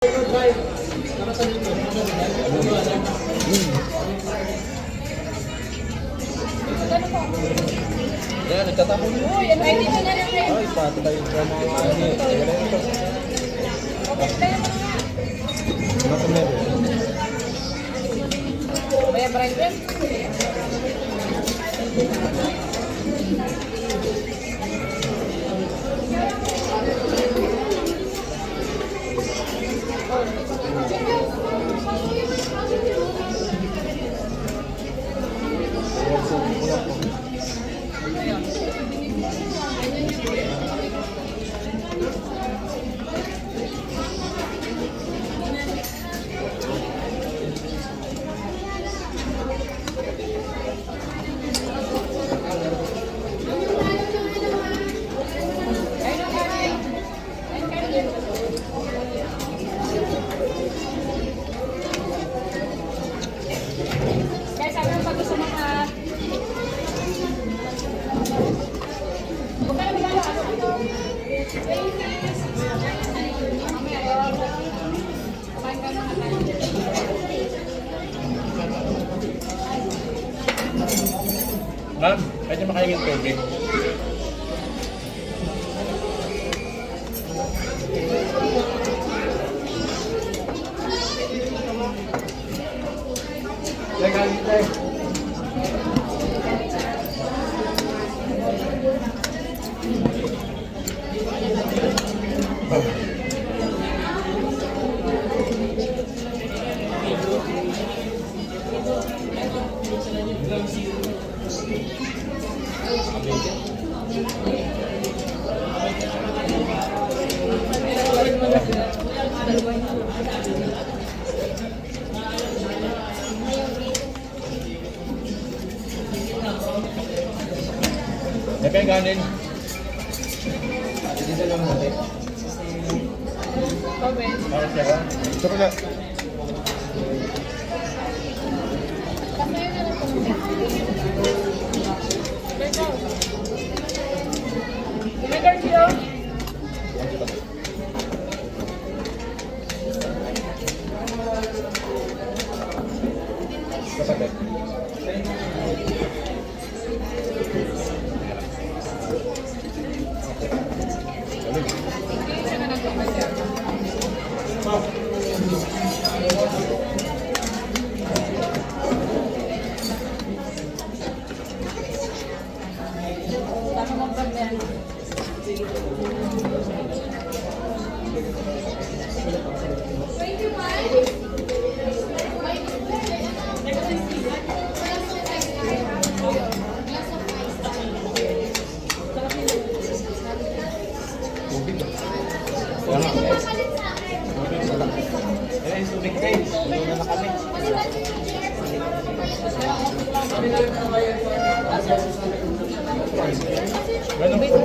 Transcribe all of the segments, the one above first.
Yan, nagtatapon. Uy, ano ay dito na lang rin. Ay, pati tayo sa mga ano. Okay, tayo na nga. Ano ko meron? Kaya Brian. Guys, sabi mo pag gusto mo ka... Huwag ka na magawa. Kumain ka na tayo. Ma'am, pwede makahingin tubig. Legal, tayo. Depende ganin. Dito lang natin. Okay. Para siya. Chocolate. Vinegar kilo. Kapatid. Tama mong pagyan. Tubig. Wala na. Eh, tubig kayo. Wala na kami. Ganun po.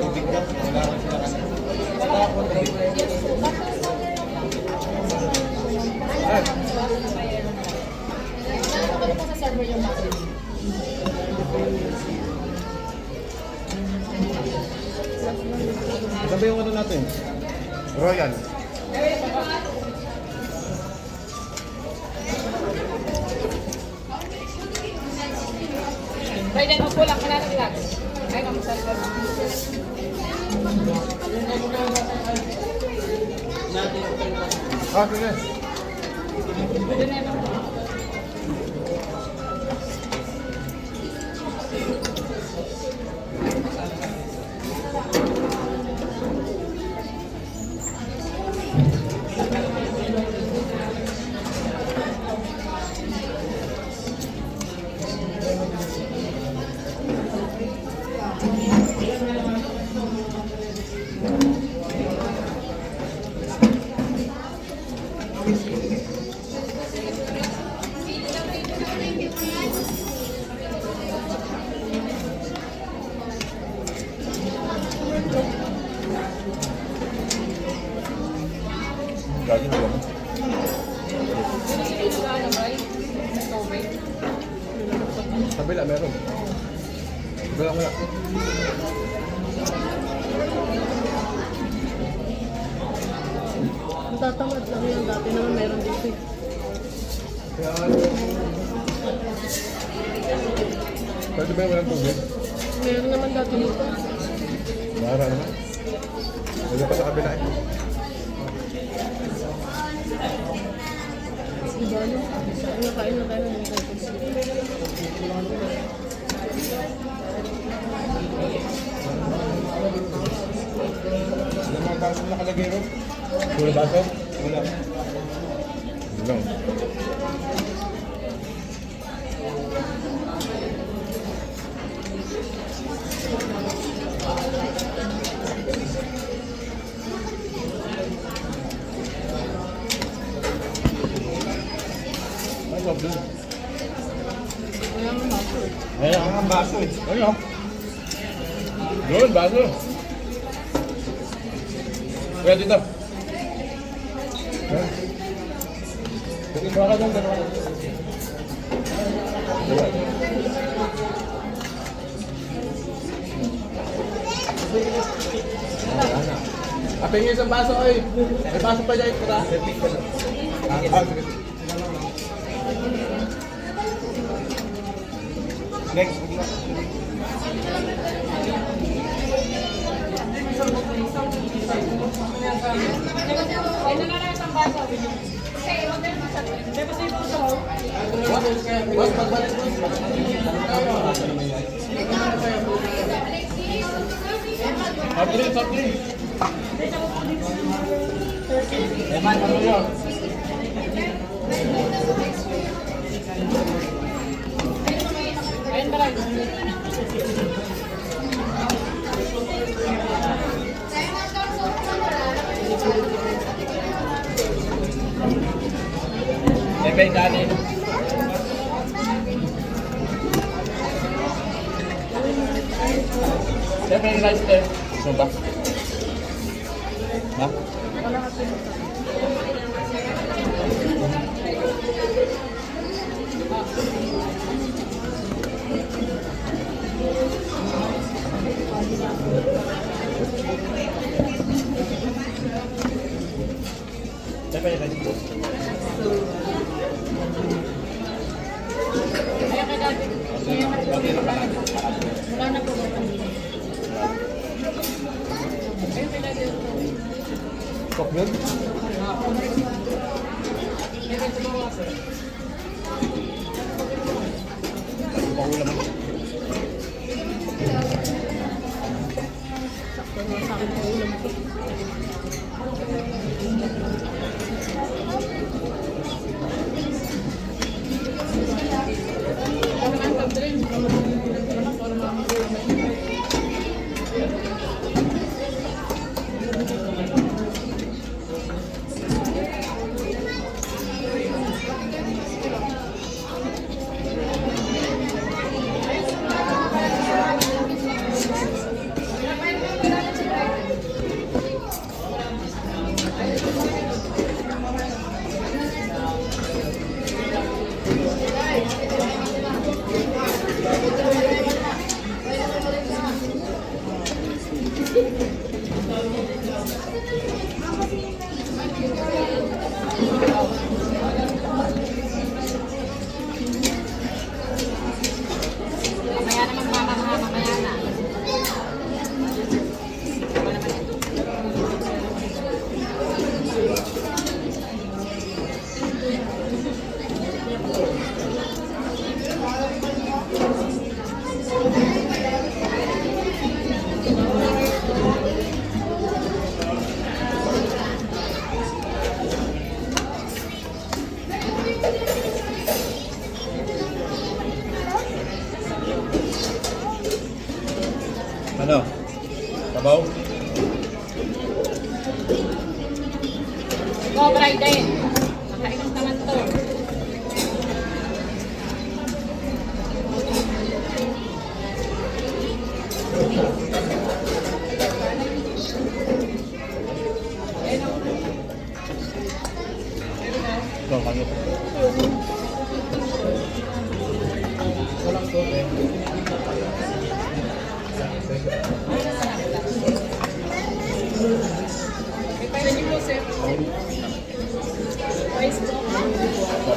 Tubig na. Wala na sila kasi. Sabi yung ano natin? Royal. Pwede na po lang lang. Ay, mamasal. Ah, sige. Pwede na lang. Kabila, meron. Wala. Ang tatamad lang yan. Dati naman meron dito eh. Pwede ba yung walang tubig? Meron naman dati dito. Mara naman. Wala pa sa kabila eh. Diba no? Nakain na tayo ng mga Ano mga baso nakalagay ron? Puro baso? Wala. Wala. Ay, soft drink. Kaya ang baso eh. Ayan ang baso eh. Ano? Doon, baso. Kaya dito. Sige, baka dyan, dalawa. Apin yung isang baso, oy. May baso pa dyan, ito na. Next. Ito na lang isang baso. Kasi order mo sa Hindi ba sa ito sa Boss, pagbalik boss. Soft drink. Eman, ano yun? Ayun ba lang? Ebe, kanin. Siyempre yung rice there. Ano ba? Ha? Siyempre yung rice there. Ayun kay dati. Wala na po. Ayun kay dati. Coke yun? Pakulam mo. Sakto nga sa akin ang ulam ko. Ano ang soft drink?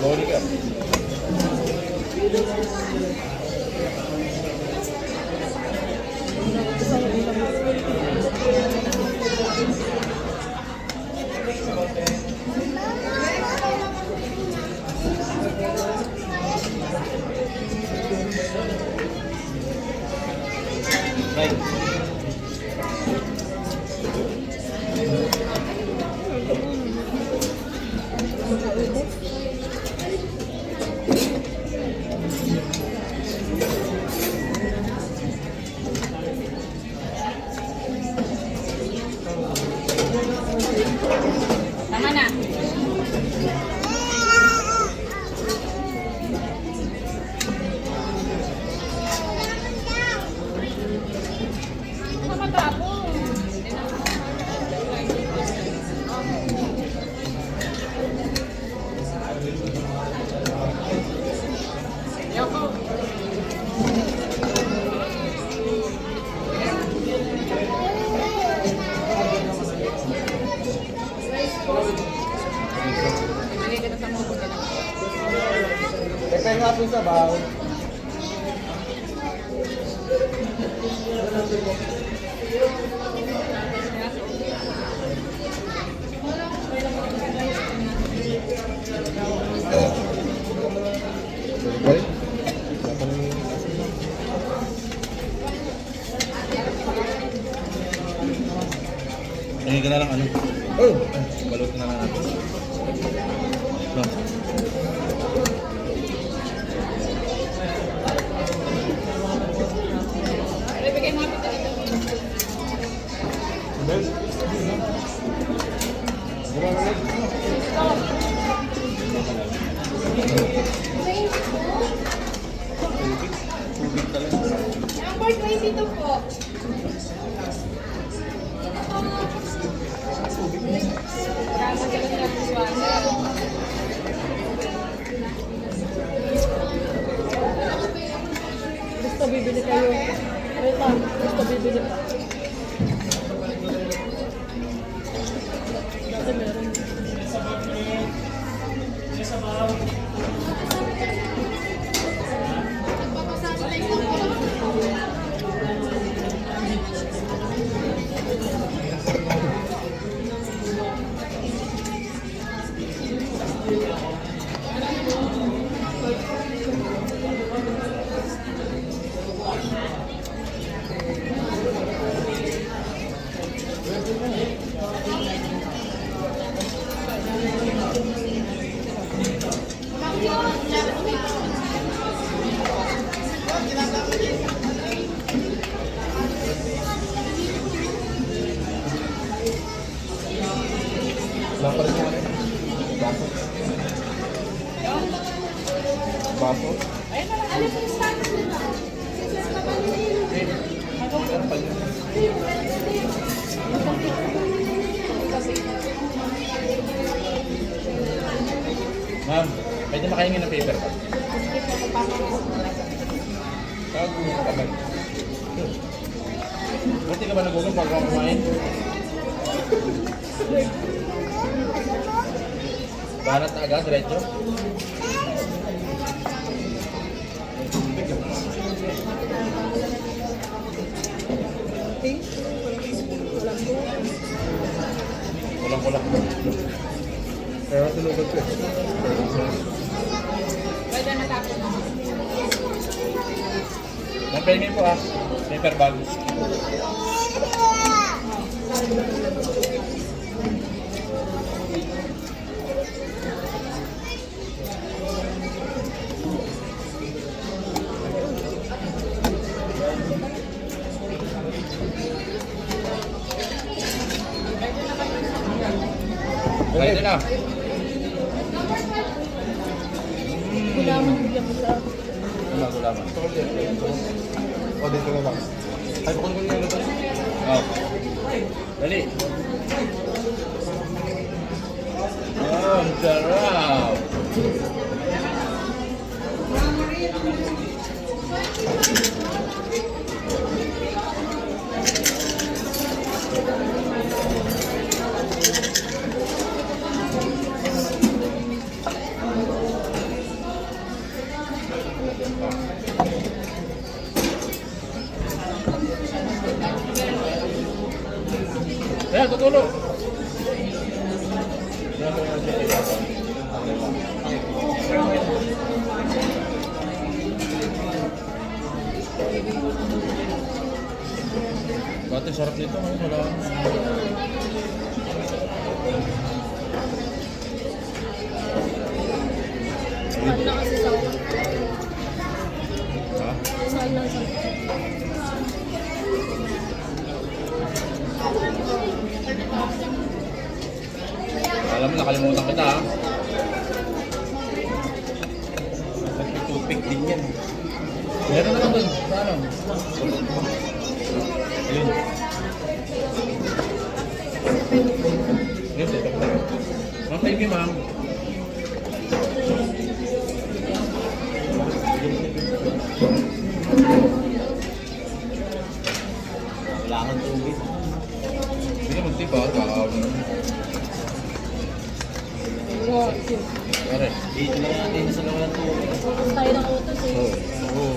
Bawali ka. Isang ulam. Right. Tama na. Tama tapos. Yoko. Bigay kita sa mga pagkain. Teka nga po sa baw. Balik. Tingin ka na lang ano? Oh! Balot na lang natin. No. Bigay mo kita dito. Bel? Number 22 po. Gusto bibili kayo. Wait lang. Gusto bibili pa. Dati meron. Wala pa rin yung ano? Baso. Baso? Ayun na lang. Alin po yung status nila? Ma'am, pwede makahingi ng paper ba? Tago mo ka ba? Buti ka ba nagugong pag kumain? Barat na agad, diretso? Kulang-kulang. Pero sinugot ko eh. Pwede na tapos na. Mag-payment po ah. Paper bag. Pwede na. Gulaman bigyan mo sa Gulaman. O, dito na lang. Ay, bukod ko niya na ito. Oh. Dali. Oh, ang sarap. tulo. Dati sarap nito, no? Wala. Saan na kasi sa Ha? saan na sa Alam mo, nakalimutan kita, ha? Toothpick din yan. Meron naman dun. Sa ano? Ayun. Ayun, ito. Ma'am, thank you, ma'am. Wala kang tubig. Hindi naman tipa, kakawin. Pare. Dito lang natin sa lawan ng tubig. Focus tayo ng utos eh. Oo.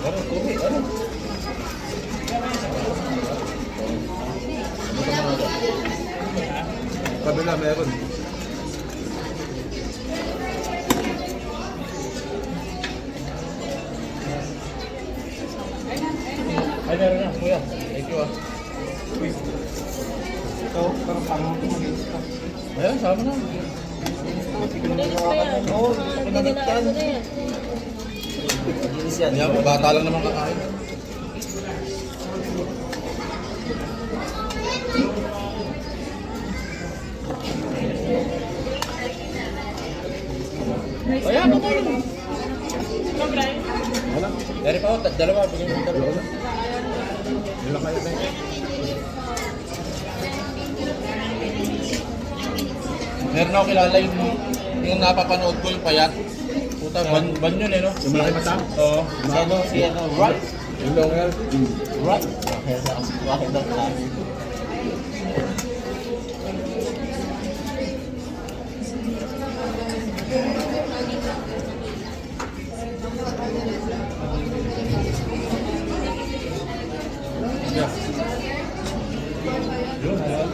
Ano, tubig, ano? Kabila meron. Ay, meron na, kuya. Thank you, ah. Ito, parang pangang tumagis ka. Ayan, sama na. Malinis pa yan. Oo, Dinaan mo na yan. Linis yan. Yan, bata lang naman kakain. Ayan, ako lang. Wala. Dari pa ako, dalawa. Bigyan mo dalawa. Wala kayo na yun. Meron ako kilala yung napapanood ko yung payat. Puta, ban yun eh, no? Yung malaki mata? Oo. Si Right? Yung long hair? Right. Bakit daw ka? Yun, ayan.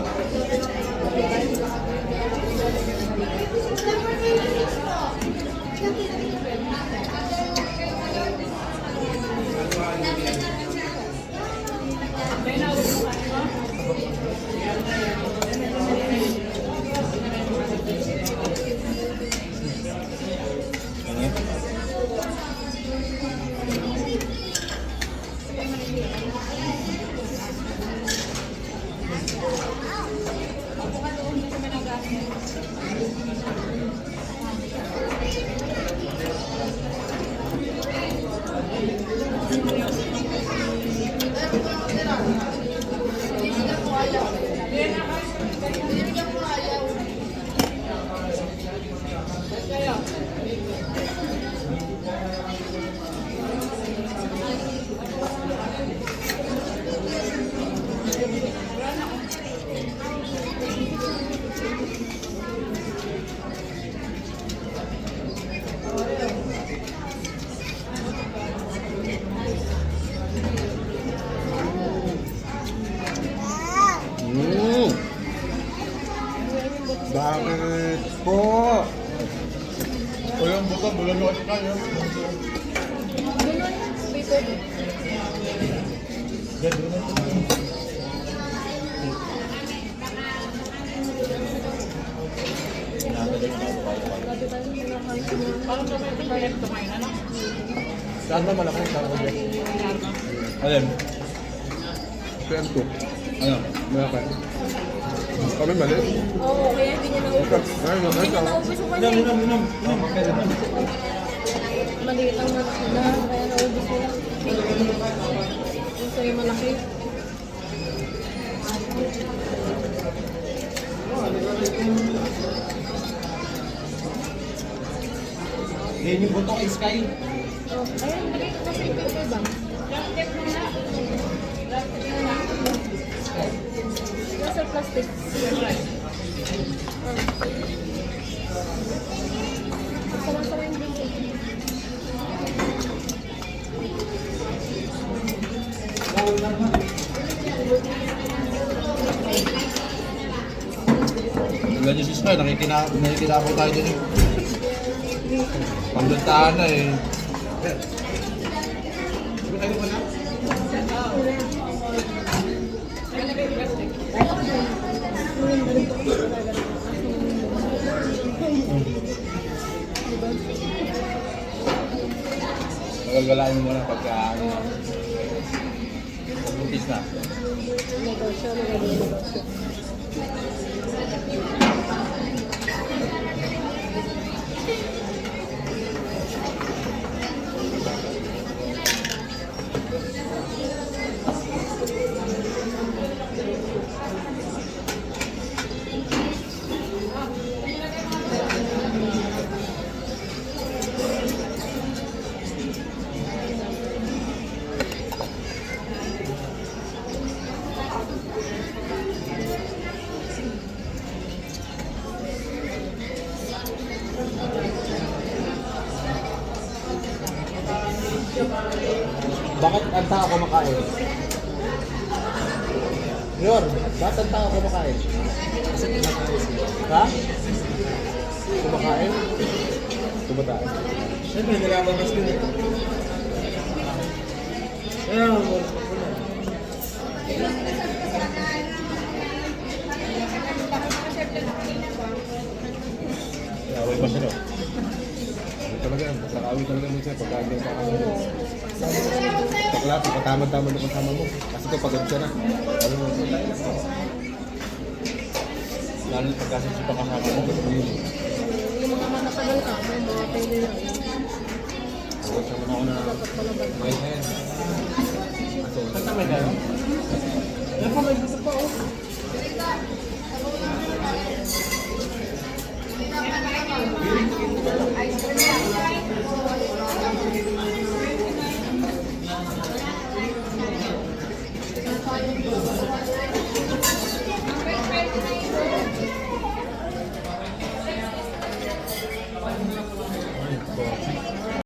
Bakit po? O yung buto, bulan mo kasi kayo. Ganun, paper. Yan, bulan mo. Grabe tayo pinakain ko na. Parang sa may bayad kumain, ano? Saan ba malaki? Saan ko dyan? Alin? PM2. Ano? Malaki. Kami mali. Oo, kaya hindi niya naubos. Ayun, Hindi niya ayun. naubos yung kasi. Maliit ang malaki na, kaya naubos nila. Yung sa'yo malaki. Yan yung buto kay Sky. Oh, ayun, kasi paper ba? Nasa plastic. Sama-sama yung basic. Ay, nakikilabot tayo dun eh. Paglantaan na eh. Ano ka na? Magalgalain mo muna pagka ano. Pagbutis na. Negosyo, negosyo. Bakit ang tao kumakain? Yor, bakit ang tao kumakain? Kasi kumakain sila. Ha? Kumakain? Kumakain. Siyempre, nilabas ko na. Kaya mo. Away pa siya. Talaga, masakawi talaga mo siya pagka hindi ka kami. Takla, patamad-tamad na kasama mo. Kasi ito pagod siya na. Ano mo? Lalo na pagkasip pa kasama mo. Yung mga matagal ka, may mga pwede lang. Kasama na ako na Dapat pala ba? may head. Saan may gano'n? Yan pa may gusto